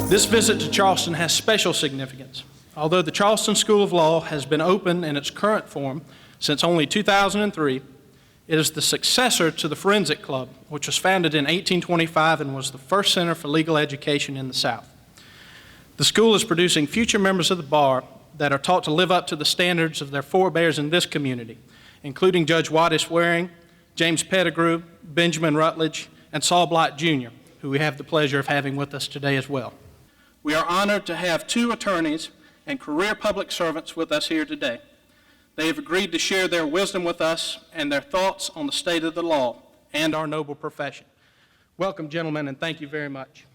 This visit to Charleston has special significance. Although the Charleston School of Law has been open in its current form since only 2003, it is the successor to the Forensic Club, which was founded in 1825 and was the first center for legal education in the South. The school is producing future members of the bar that are taught to live up to the standards of their forebears in this community, including Judge Wallace Waring, James Pettigrew, Benjamin Rutledge, and Saul Blight Jr., who we have the pleasure of having with us today as well. We are honored to have two attorneys and career public servants with us here today. They have agreed to share their wisdom with us and their thoughts on the state of the law and our noble profession. Welcome, gentlemen, and thank you very much.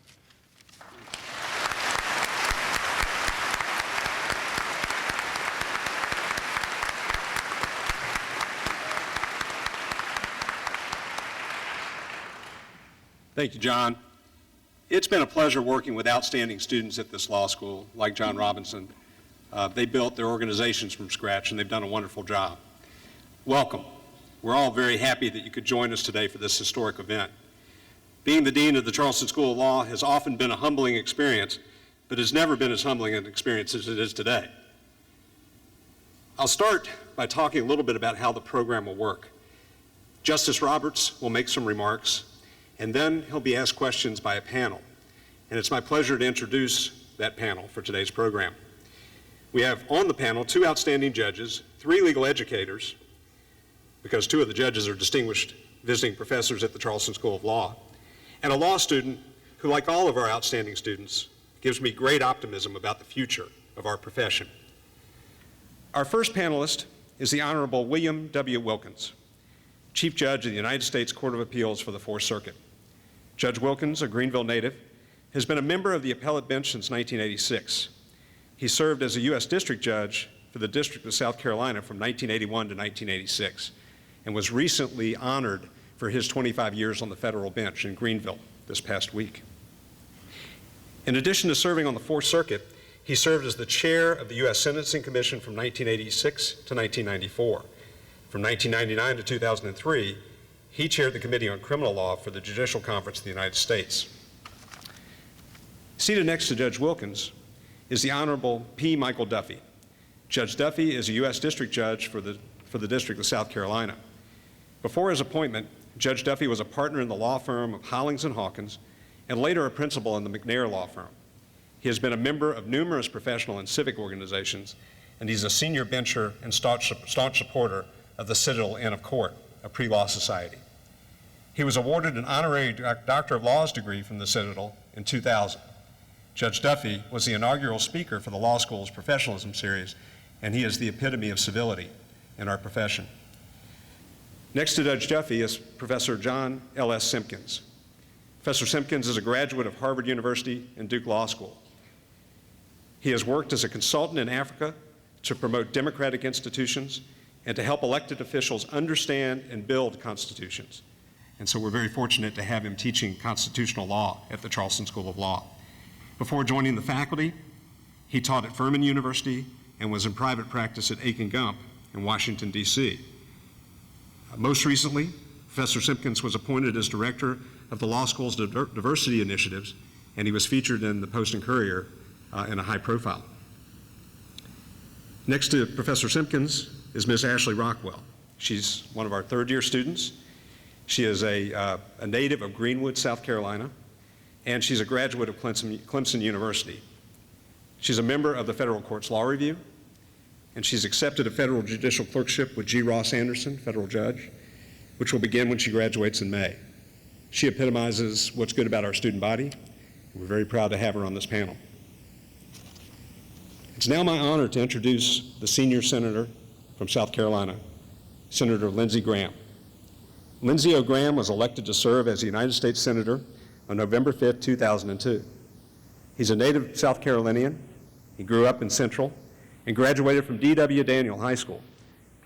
Thank you, John. It's been a pleasure working with outstanding students at this law school, like John Robinson. They built their organizations from scratch, and they've done a wonderful job. Welcome. We're all very happy that you could join us today for this historic event. Being the dean of the Charleston School of Law has often been a humbling experience, but has never been as humbling an experience as it is today. I'll start by talking a little bit about how the program will work. Justice Roberts will make some remarks, and then he'll be asked questions by a panel. And it's my pleasure to introduce that panel for today's program. We have on the panel two outstanding judges, three legal educators, because two of the judges are distinguished visiting professors at the Charleston School of Law, and a law student who, like all of our outstanding students, gives me great optimism about the future of our profession. Our first panelist is the Honorable William W. Wilkins, Chief Judge of the United States Court of Appeals for the Fourth Circuit. Judge Wilkins, a Greenville native, has been a member of the appellate bench since 1986. He served as a U.S. District Judge for the District of South Carolina from 1981 to 1986, and was recently honored for his 25 years on the federal bench in Greenville this past week. In addition to serving on the Fourth Circuit, he served as the chair of the U.S. Sentencing Commission from 1986 to 1994. From 1999 to 2003, he chaired the Committee on Criminal Law for the Judicial Conference of the United States. Seated next to Judge Wilkins is the Honorable P. Michael Duffy. Judge Duffy is a U.S. District Judge for the District of South Carolina. Before his appointment, Judge Duffy was a partner in the law firm of Hollings & Hawkins, and later a principal in the McNair Law Firm. He has been a member of numerous professional and civic organizations, and he's a senior bencher and staunch supporter of the Citadel Inn of Court, a pre-law society. He was awarded an honorary Doctor of Laws degree from the Citadel in 2000. Judge Duffy was the inaugural speaker for the law school's professionalism series, and he is the epitome of civility in our profession. Next to Judge Duffy is Professor John L.S. Simpkins. Professor Simpkins is a graduate of Harvard University and Duke Law School. He has worked as a consultant in Africa to promote democratic institutions and to help elected officials understand and build constitutions. And so we're very fortunate to have him teaching constitutional law at the Charleston School of Law. Before joining the faculty, he taught at Furman University and was in private practice at Aiken Gump in Washington, D.C. Most recently, Professor Simpkins was appointed as director of the law school's diversity initiatives, and he was featured in the Post and Courier in a high profile. Next to Professor Simpkins is Ms. Ashley Rockwell. She's one of our third-year students. She is a native of Greenwood, South Carolina, and she's a graduate of Clemson University. She's a member of the Federal Courts Law Review, and she's accepted a federal judicial clerkship with G. Ross Anderson, federal judge, which will begin when she graduates in May. She epitomizes what's good about our student body. We're very proud to have her on this panel. It's now my honor to introduce the senior senator from South Carolina, Senator Lindsey Graham. Lindsey O. Graham was elected to serve as a United States Senator on November 5, 2002. He's a native South Carolinian. He grew up in Central and graduated from D.W. Daniel High School.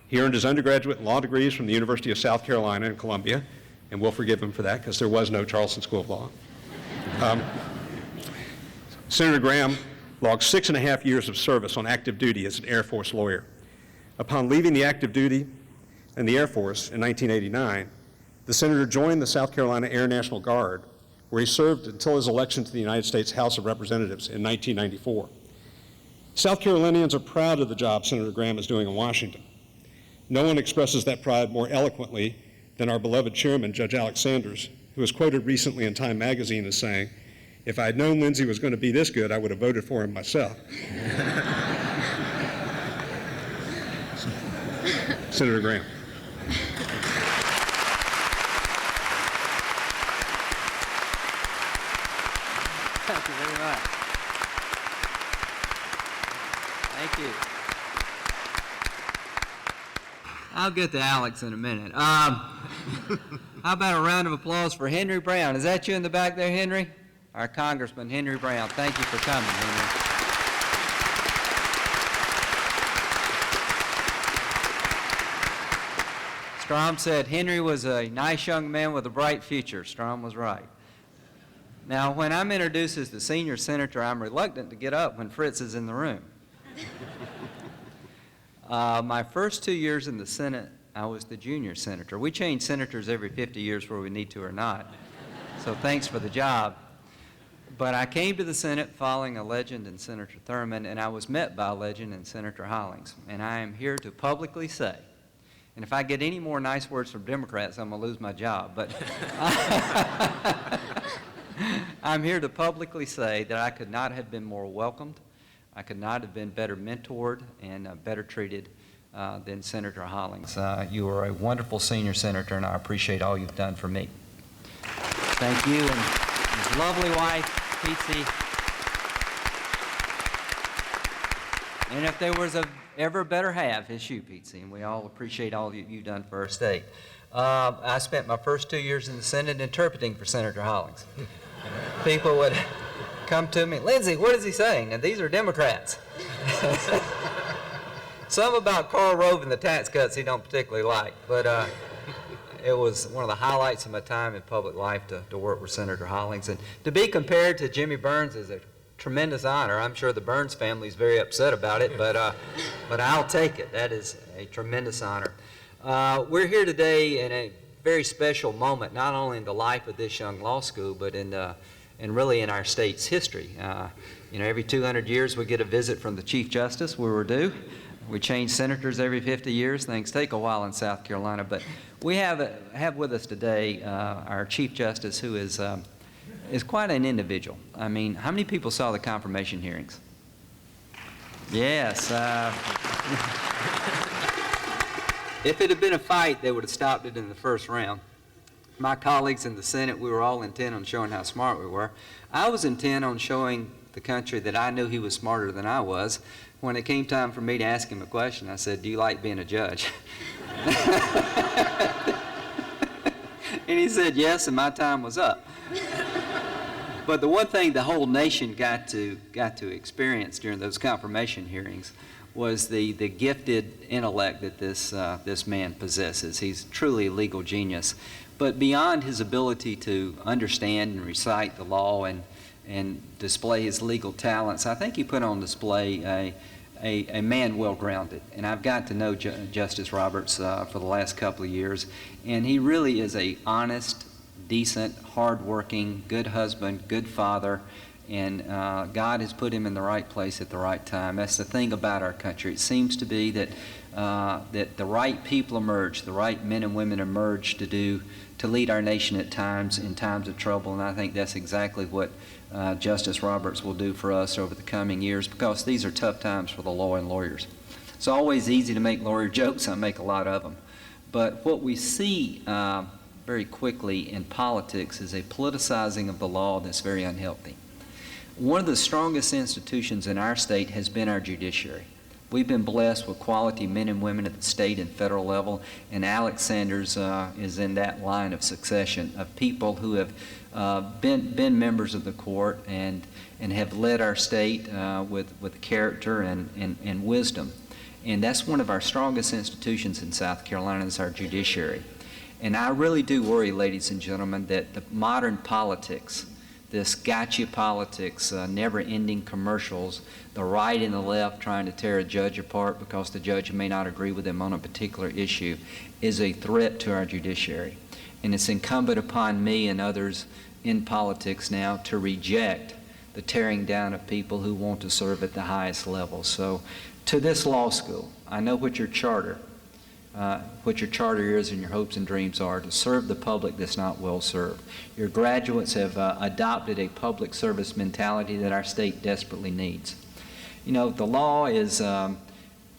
He earned his undergraduate law degrees from the University of South Carolina in Columbia, and we'll forgive him for that because there was no Charleston School of Law. Senator Graham logged 6.5 years of service on active duty as an Air Force lawyer. Upon leaving the active duty in the Air Force in 1989, the senator joined the South Carolina Air National Guard, where he served until his election to the United States House of Representatives in 1994. South Carolinians are proud of the job Senator Graham is doing in Washington. No one expresses that pride more eloquently than our beloved chairman, Judge Alex Sanders, who was quoted recently in Time magazine as saying, "If I had known Lindsey was going to be this good, I would have voted for him myself." Senator Graham. Thank you very much. Thank you. I'll get to Alex in a minute. How about a round of applause for Henry Brown? Is that you in the back there, Henry? Our Congressman, Henry Brown. Thank you for coming, Henry. Strom said Henry was a nice young man with a bright future. Strom was right. Now, when I'm introduced as the senior senator, I'm reluctant to get up when Fritz is in the room. My first 2 years in the Senate, I was the junior senator. We change senators every 50 years whether we need to or not. So thanks for the job. But I came to the Senate following a legend in Senator Thurmond, and I was met by a legend in Senator Hollings. And I am here to publicly say, and if I get any more nice words from Democrats, I'm going to lose my job. But I'm here to publicly say that I could not have been more welcomed. I could not have been better mentored and better treated than Senator Hollings. You are a wonderful senior senator, and I appreciate all you've done for me. Thank you, and his lovely wife, Pete. And if there was a ever better half, it's you, Pete, and we all appreciate all you've done for our state. I spent my first 2 years in the Senate interpreting for Senator Hollings. People would come to me, "Lindsey, what is he saying?" And these are Democrats. Some about Karl Rove and the tax cuts he don't particularly like, but it was one of the highlights of my time in public life to work with Senator Hollings. And to be compared to Jimmy Burns is a tremendous honor. I'm sure the Burns family is very upset about it, but I'll take it. That is a tremendous honor. We're here today in a very special moment, not only in the life of this young law school, but and really in our state's history. Every 200 years we get a visit from the Chief Justice where we're due. We change senators every 50 years. Things take a while in South Carolina, but we have with us today our Chief Justice, who is quite an individual. I mean, how many people saw the confirmation hearings? Yes. If it had been a fight, they would have stopped it in the first round. My colleagues in the Senate, we were all intent on showing how smart we were. I was intent on showing the country that I knew he was smarter than I was. When it came time for me to ask him a question, I said, "Do you like being a judge?" And he said yes, and my time was up. But the one thing the whole nation got to experience during those confirmation hearings was the gifted intellect that this man possesses. He's truly a legal genius. But beyond his ability to understand and recite the law and display his legal talents, I think he put on display a man well-grounded. And I've got to know Justice Roberts for the last couple of years, and he really is a honest, decent, hard-working, good husband, good father, and God has put him in the right place at the right time. That's the thing about our country. It seems to be that the right people emerge, the right men and women emerge to lead our nation at times, in times of trouble, and I think that's exactly what Justice Roberts will do for us over the coming years, because these are tough times for the law and lawyers. It's always easy to make lawyer jokes. I make a lot of them. But what we see very quickly in politics is a politicizing of the law that's very unhealthy. One of the strongest institutions in our state has been our judiciary. We've been blessed with quality men and women at the state and federal level, and Alex Sanders is in that line of succession of people who have been members of the court and have led our state with character and wisdom. And that's one of our strongest institutions in South Carolina, is our judiciary. And I really do worry, ladies and gentlemen, that the modern politics, this gotcha politics, never-ending commercials, the right and the left trying to tear a judge apart because the judge may not agree with them on a particular issue, is a threat to our judiciary. And it's incumbent upon me and others in politics now to reject the tearing down of people who want to serve at the highest level. So to this law school, I know what your charter is and your hopes and dreams are, to serve the public that's not well served. Your graduates have adopted a public service mentality that our state desperately needs. You know, the law is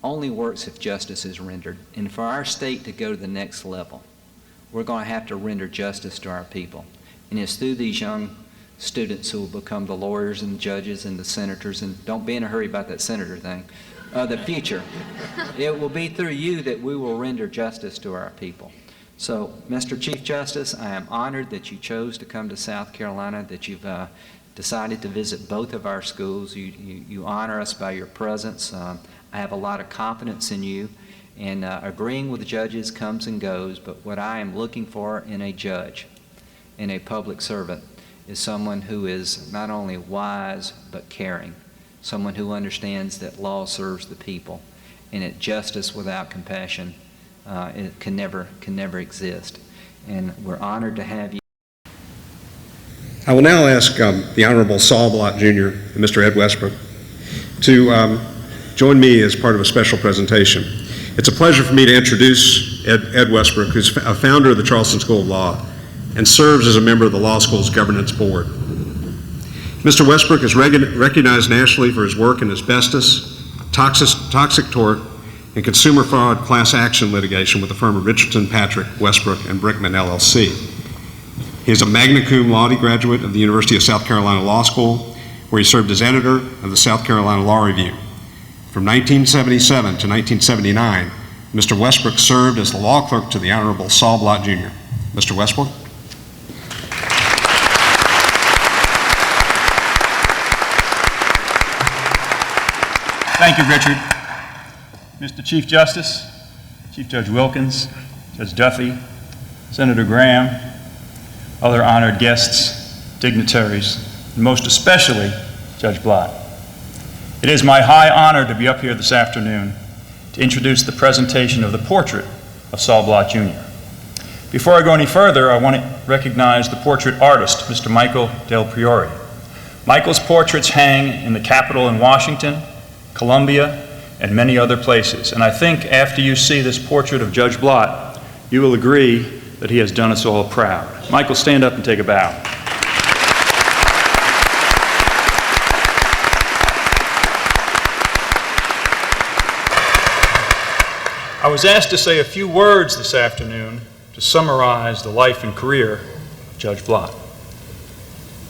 only works if justice is rendered. And for our state to go to the next level, we're going to have to render justice to our people. And it's through these young students who will become the lawyers and the judges and the senators, and don't be in a hurry about that senator thing, the future. It will be through you that we will render justice to our people. So, Mr. Chief Justice, I am honored that you chose to come to South Carolina, that you've decided to visit both of our schools. You honor us by your presence. I have a lot of confidence in you, and agreeing with the judges comes and goes, but what I am looking for in a judge, in a public servant, is someone who is not only wise but caring, someone who understands that law serves the people, and that justice without compassion it can never exist. And we're honored to have you. I will now ask the Honorable Saul Blott Jr. and Mr. Ed Westbrook to join me as part of a special presentation. It's a pleasure for me to introduce Ed Westbrook, who's a founder of the Charleston School of Law and serves as a member of the law school's governance board. Mr. Westbrook is recognized nationally for his work in asbestos, toxic tort, and consumer fraud class action litigation with the firm of Richardson, Patrick, Westbrook, and Brickman, LLC. He is a magna cum laude graduate of the University of South Carolina Law School, where he served as editor of the South Carolina Law Review. From 1977 to 1979, Mr. Westbrook served as the law clerk to the Honorable Saul Blott Jr. Mr. Westbrook. Thank you, Richard. Mr. Chief Justice, Chief Judge Wilkins, Judge Duffy, Senator Graham, other honored guests, dignitaries, and most especially Judge Blott. It is my high honor to be up here this afternoon to introduce the presentation of the portrait of Saul Blott Jr. Before I go any further, I want to recognize the portrait artist, Mr. Michael Del Priore. Michael's portraits hang in the Capitol in Washington, Columbia, and many other places. And I think after you see this portrait of Judge Blott, you will agree that he has done us all proud. Michael, stand up and take a bow. I was asked to say a few words this afternoon to summarize the life and career of Judge Blott.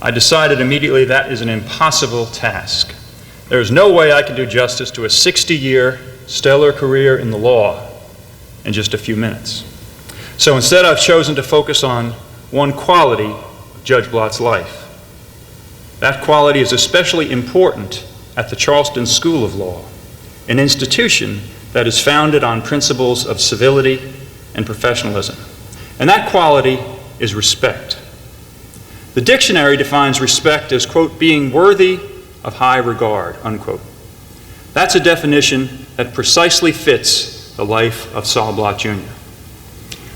I decided immediately that is an impossible task. There is no way I can do justice to a 60-year stellar career in the law in just a few minutes. So instead, I've chosen to focus on one quality of Judge Blott's life. That quality is especially important at the Charleston School of Law, an institution that is founded on principles of civility and professionalism. And that quality is respect. The dictionary defines respect as, quote, being worthy of high regard, unquote. That's a definition that precisely fits the life of Saul Blott Jr.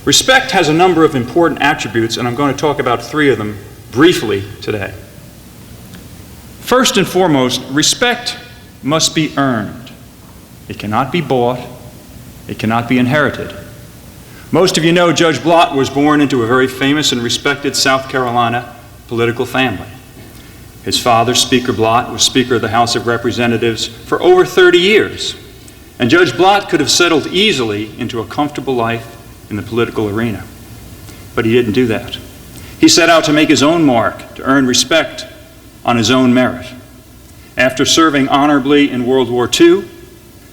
Respect has a number of important attributes, and I'm going to talk about three of them briefly today. First and foremost, respect must be earned. It cannot be bought. It cannot be inherited. Most of you know Judge Blott was born into a very famous and respected South Carolina political family. His father, Speaker Blott, was Speaker of the House of Representatives for over 30 years, and Judge Blott could have settled easily into a comfortable life in the political arena. But he didn't do that. He set out to make his own mark, to earn respect on his own merit. After serving honorably in World War II,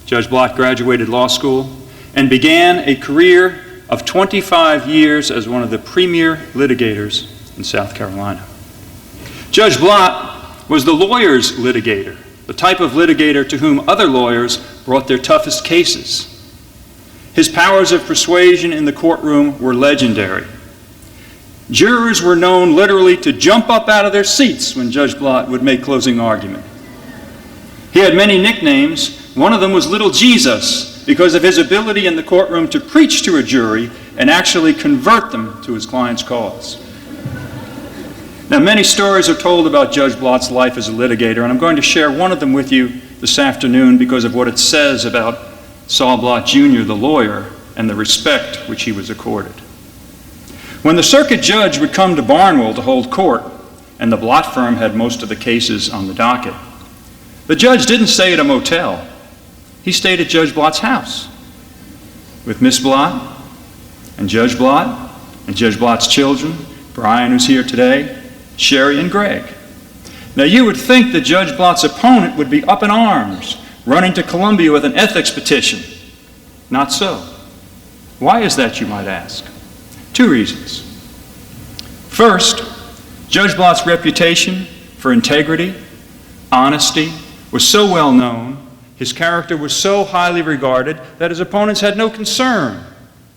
Judge Blott graduated law school and began a career of 25 years as one of the premier litigators in South Carolina. Judge Blott was the lawyer's litigator, the type of litigator to whom other lawyers brought their toughest cases. His powers of persuasion in the courtroom were legendary. Jurors were known literally to jump up out of their seats when Judge Blott would make closing argument. He had many nicknames. One of them was Little Jesus, because of his ability in the courtroom to preach to a jury and actually convert them to his client's cause. Now, many stories are told about Judge Blott's life as a litigator, and I'm going to share one of them with you this afternoon because of what it says about Saul Blott Jr., the lawyer, and the respect which he was accorded. When the circuit judge would come to Barnwell to hold court, and the Blott firm had most of the cases on the docket, the judge didn't stay at a motel. He stayed at Judge Blott's house with Miss Blott and Judge Blott and Judge Blott's children, Brian, who's here today, Sherry, and Greg. Now, you would think that Judge Blott's opponent would be up in arms, running to Columbia with an ethics petition. Not so. Why is that, you might ask? Two reasons. First, Judge Blott's reputation for integrity, honesty, was so well known, his character was so highly regarded, that his opponents had no concern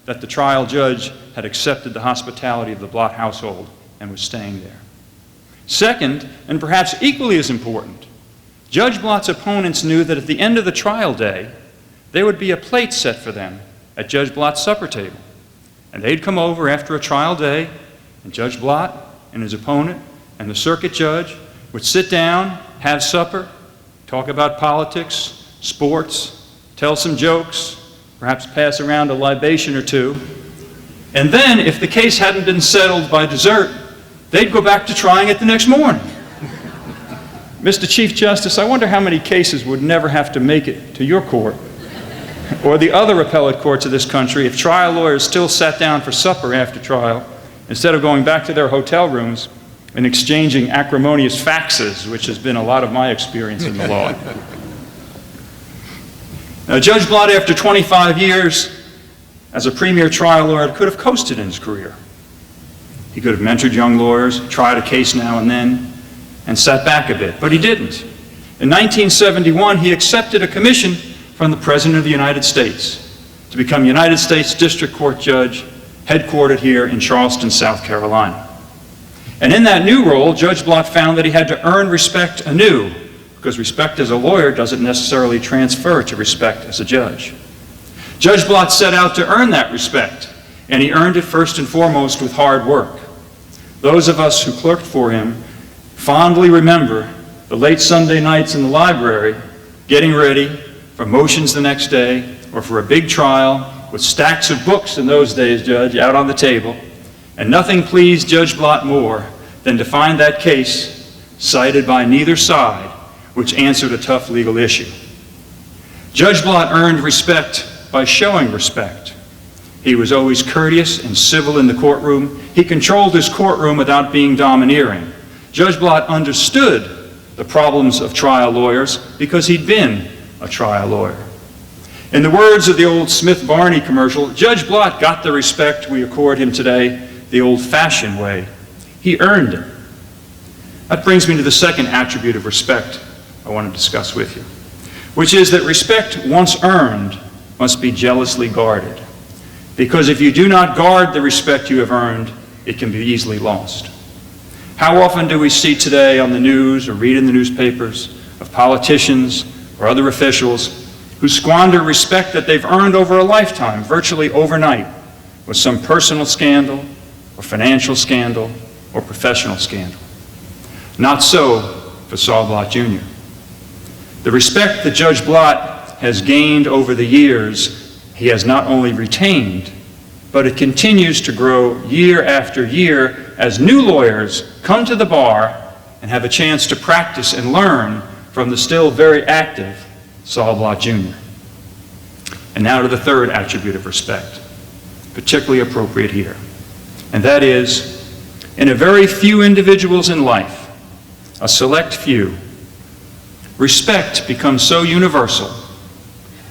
that the trial judge had accepted the hospitality of the Blott household and was staying there. Second, and perhaps equally as important, Judge Blott's opponents knew that at the end of the trial day, there would be a plate set for them at Judge Blott's supper table. And they'd come over after a trial day, and Judge Blott and his opponent and the circuit judge would sit down, have supper, talk about politics, sports, tell some jokes, perhaps pass around a libation or two. And then, if the case hadn't been settled by dessert, they'd go back to trying it the next morning. Mr. Chief Justice, I wonder how many cases would never have to make it to your court or the other appellate courts of this country if trial lawyers still sat down for supper after trial instead of going back to their hotel rooms and exchanging acrimonious faxes, which has been a lot of my experience in the law. Now, Judge Blott, after 25 years as a premier trial lawyer, could have coasted in his career. He could have mentored young lawyers, tried a case now and then, and sat back a bit, but he didn't. In 1971, he accepted a commission from the President of the United States to become United States District Court Judge, headquartered here in Charleston, South Carolina. And in that new role, Judge Blott found that he had to earn respect anew, because respect as a lawyer doesn't necessarily transfer to respect as a judge. Judge Blott set out to earn that respect, and he earned it first and foremost with hard work. Those of us who clerked for him fondly remember the late Sunday nights in the library, getting ready for motions the next day, or for a big trial with stacks of books in those days, Judge, out on the table. And nothing pleased Judge Blott more than to find that case cited by neither side, which answered a tough legal issue. Judge Blott earned respect by showing respect. He was always courteous and civil in the courtroom. He controlled his courtroom without being domineering. Judge Blott understood the problems of trial lawyers because he'd been a trial lawyer. In the words of the old Smith-Barney commercial, Judge Blott got the respect we accord him today the old-fashioned way. He earned it. That brings me to the second attribute of respect I want to discuss with you, which is that respect once earned must be jealously guarded. Because if you do not guard the respect you have earned, it can be easily lost. How often do we see today on the news or read in the newspapers of politicians or other officials who squander respect that they've earned over a lifetime, virtually overnight, with some personal scandal or financial scandal or professional scandal? Not so for Saul Blott Jr. The respect that Judge Blott has gained over the years, he has not only retained, but it continues to grow year after year as new lawyers come to the bar and have a chance to practice and learn from the still very active Saul Blott Jr. And now to the third attribute of respect, particularly appropriate here. And that is, in a very few individuals in life, a select few, respect becomes so universal,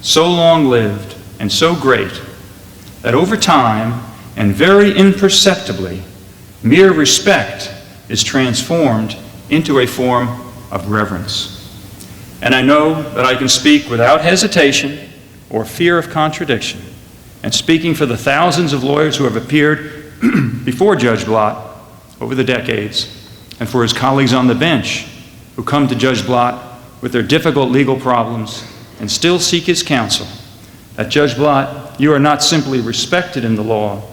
so long-lived, and so great that over time, and very imperceptibly, mere respect is transformed into a form of reverence. And I know that I can speak without hesitation or fear of contradiction, and speaking for the thousands of lawyers who have appeared before Judge Blott over the decades, and for his colleagues on the bench who come to Judge Blott with their difficult legal problems and still seek his counsel, that Judge Blott, you are not simply respected in the law,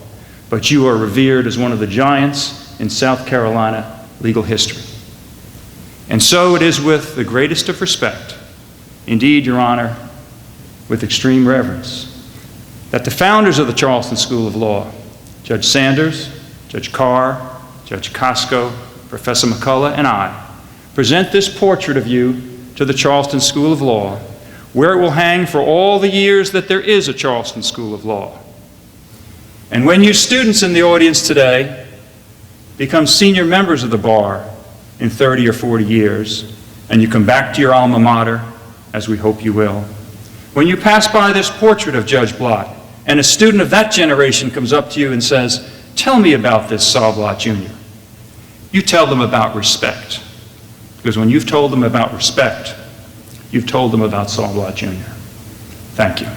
but you are revered as one of the giants in South Carolina legal history. And so it is with the greatest of respect, indeed, Your Honor, with extreme reverence, that the founders of the Charleston School of Law, Judge Sanders, Judge Carr, Judge Costco, Professor McCullough, and I, present this portrait of you to the Charleston School of Law, where it will hang for all the years that there is a Charleston School of Law. And when you students in the audience today become senior members of the bar in 30 or 40 years, and you come back to your alma mater, as we hope you will, when you pass by this portrait of Judge Blott, and a student of that generation comes up to you and says, "Tell me about this Saul Blott Jr." You tell them about respect. Because when you've told them about respect, you've told them about Saul Blott Jr. Thank you.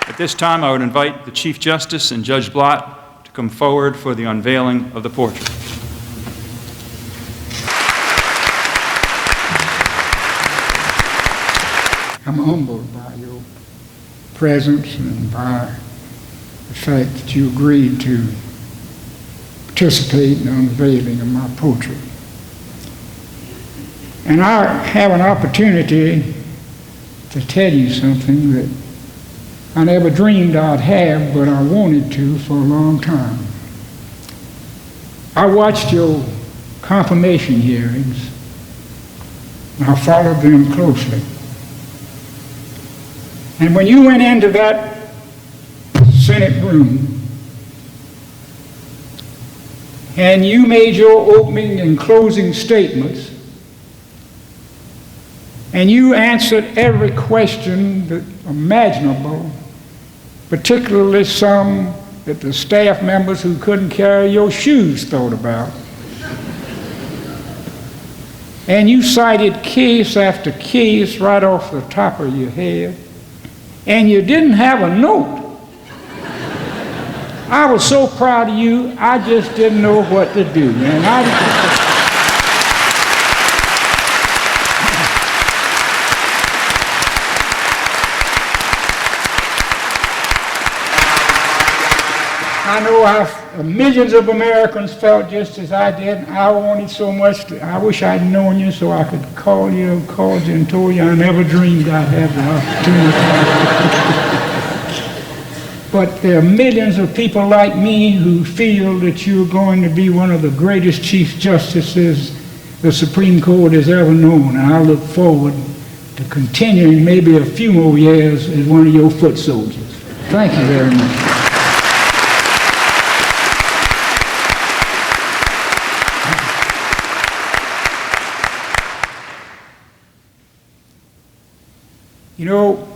At this time, I would invite the Chief Justice and Judge Blott to come forward for the unveiling of the portrait. I'm humbled by your presence and by the fact that you agreed to participate in the unveiling of my portrait. And I have an opportunity to tell you something that I never dreamed I'd have, but I wanted to for a long time. I watched your confirmation hearings, and I followed them closely. And when you went into that Senate room and you made your opening and closing statements and you answered every question that imaginable, particularly some that the staff members who couldn't carry your shoes thought about, and you cited case after case right off the top of your head, and you didn't have a note. I was so proud of you, I just didn't know what to do, man. I know millions of Americans felt just as I did. I wanted so much to, I wish I'd known you so I could called you and told you I never dreamed I'd have the opportunity. But there are millions of people like me who feel that you're going to be one of the greatest Chief Justices the Supreme Court has ever known. And I look forward to continuing maybe a few more years as one of your foot soldiers. Thank you very much. You know,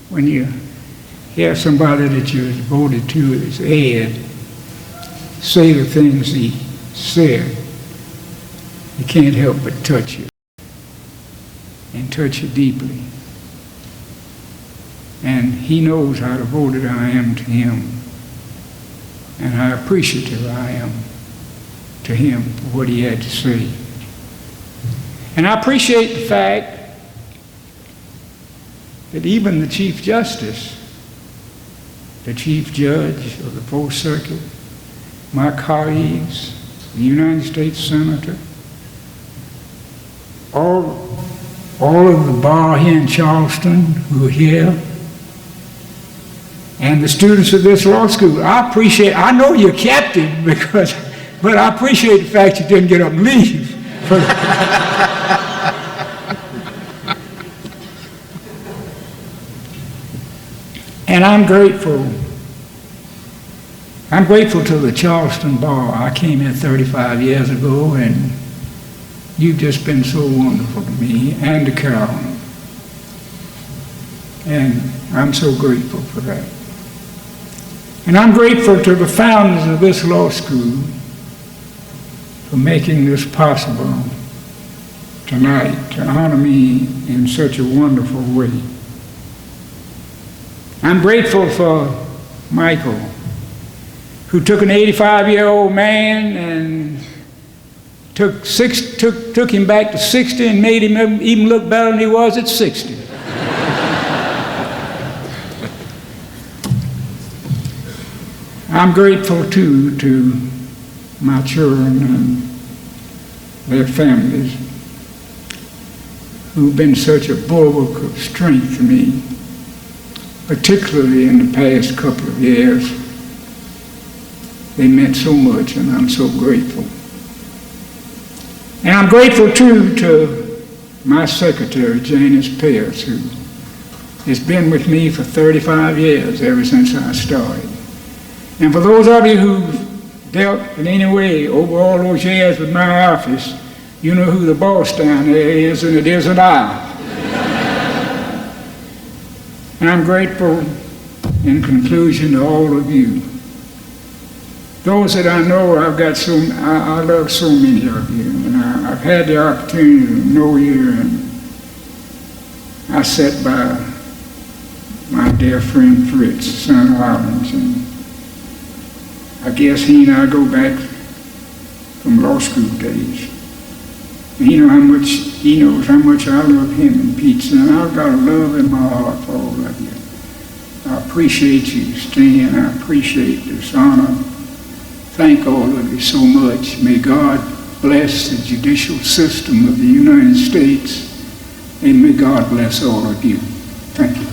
when you hear somebody that you voted to as Ed say the things he said, you can't help but touch you and touch you deeply. And he knows how devoted I am to him and how appreciative I am to him for what he had to say. And I appreciate the fact that even the Chief Justice, the Chief Judge of the Fourth Circuit, my colleagues, the United States Senator, all of the bar here in Charleston who are here, and the students of this law school, I know you're captive but I appreciate the fact you didn't get up and leave. And I'm grateful to the Charleston Bar. I came here 35 years ago, and you've just been so wonderful to me and to Carolyn. And I'm so grateful for that. And I'm grateful to the founders of this law school for making this possible tonight, to honor me in such a wonderful way. I'm grateful for Michael who took an 85-year-old man and took him back to 60 and made him even look better than he was at 60. I'm grateful, too, to my children and their families who've been such a bulwark of strength to me, particularly in the past couple of years. They meant so much, and I'm so grateful. And I'm grateful, too, to my secretary, Janice Pierce, who has been with me for 35 years, ever since I started. And for those of you who've dealt in any way over all those years with my office, you know who the boss down there is, and it isn't I. And I'm grateful, in conclusion, to all of you. Those that I know, I love so many of you, and I've had the opportunity to know you, and I sat by my dear friend Fritz, son of Robbins, and I guess he and I go back from law school days. And he knows how much I love him and Pete, and I've got a love in my heart for all of you. I appreciate you, Stan. I appreciate this honor. Thank all of you so much. May God bless the judicial system of the United States, and may God bless all of you. Thank you.